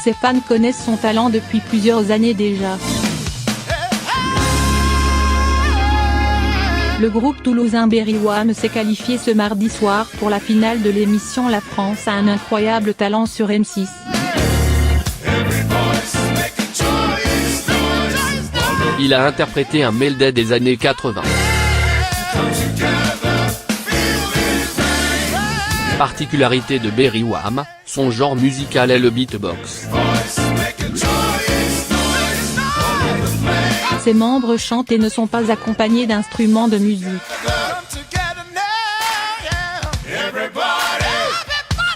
ses fans connaissent son talent depuis plusieurs années déjà. Le groupe toulousain Berry Wham s'est qualifié ce mardi soir pour la finale de l'émission La France a un incroyable talent sur M6. Il a interprété un medley des années 80. Particularité de Berry Wham, son genre musical est le beatbox. Ses membres chantent et ne sont pas accompagnés d'instruments de musique.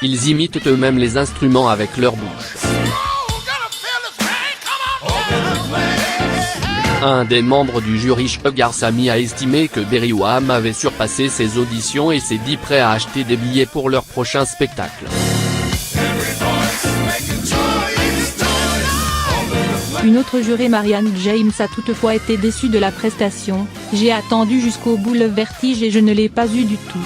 Ils imitent eux-mêmes les instruments avec leur bouche. Un des membres du jury Sugar Sammy a estimé que Berry Wham avait surpassé ses auditions et s'est dit prêt à acheter des billets pour leur prochain spectacle. Une autre jurée, Marianne James, a toutefois été déçue de la prestation. « J'ai attendu jusqu'au bout le vertige et je ne l'ai pas eu du tout.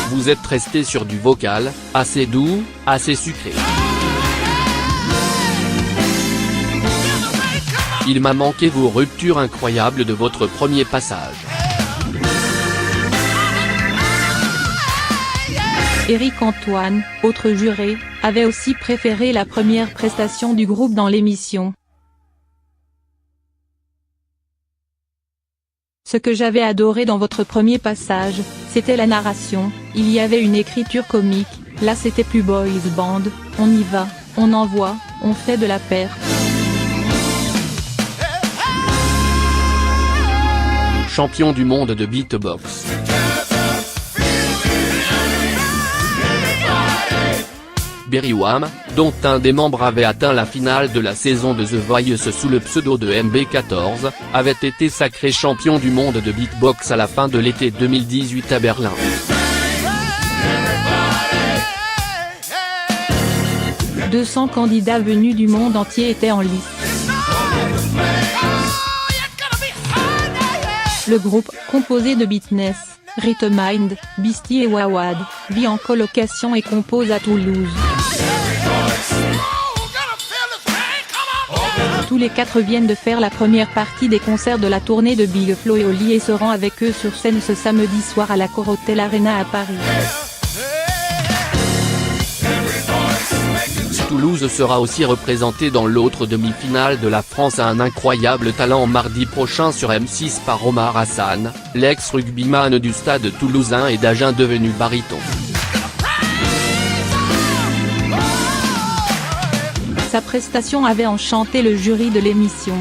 Vous êtes resté sur du vocal, assez doux, assez sucré. Il m'a manqué vos ruptures incroyables de votre premier passage. » Éric Antoine, autre juré, avait aussi préféré la première prestation du groupe dans l'émission. Ce que j'avais adoré dans votre premier passage, c'était la narration, il y avait une écriture comique, là c'était plus boys band, on y va, on envoie, on fait de la perte. Champion du monde de beatbox. Berry Wham, dont un des membres avait atteint la finale de la saison de The Voice sous le pseudo de MB14, avait été sacré champion du monde de beatbox à la fin de l'été 2018 à Berlin. « 200 candidats venus du monde entier étaient en lice. Le groupe, composé de Beatness, Rhythmind, Beastie et Wawad, vit en colocation et compose à Toulouse. Tous les quatre viennent de faire la première partie des concerts de la tournée de Big Flo et Oli et seront avec eux sur scène ce samedi soir à la Corotel Arena à Paris. Toulouse sera aussi représenté dans l'autre demi-finale de La France a un incroyable talent mardi prochain sur M6 par Omar Hassan, l'ex-rugbyman du Stade toulousain et d'Agen devenu baryton. Sa prestation avait enchanté le jury de l'émission.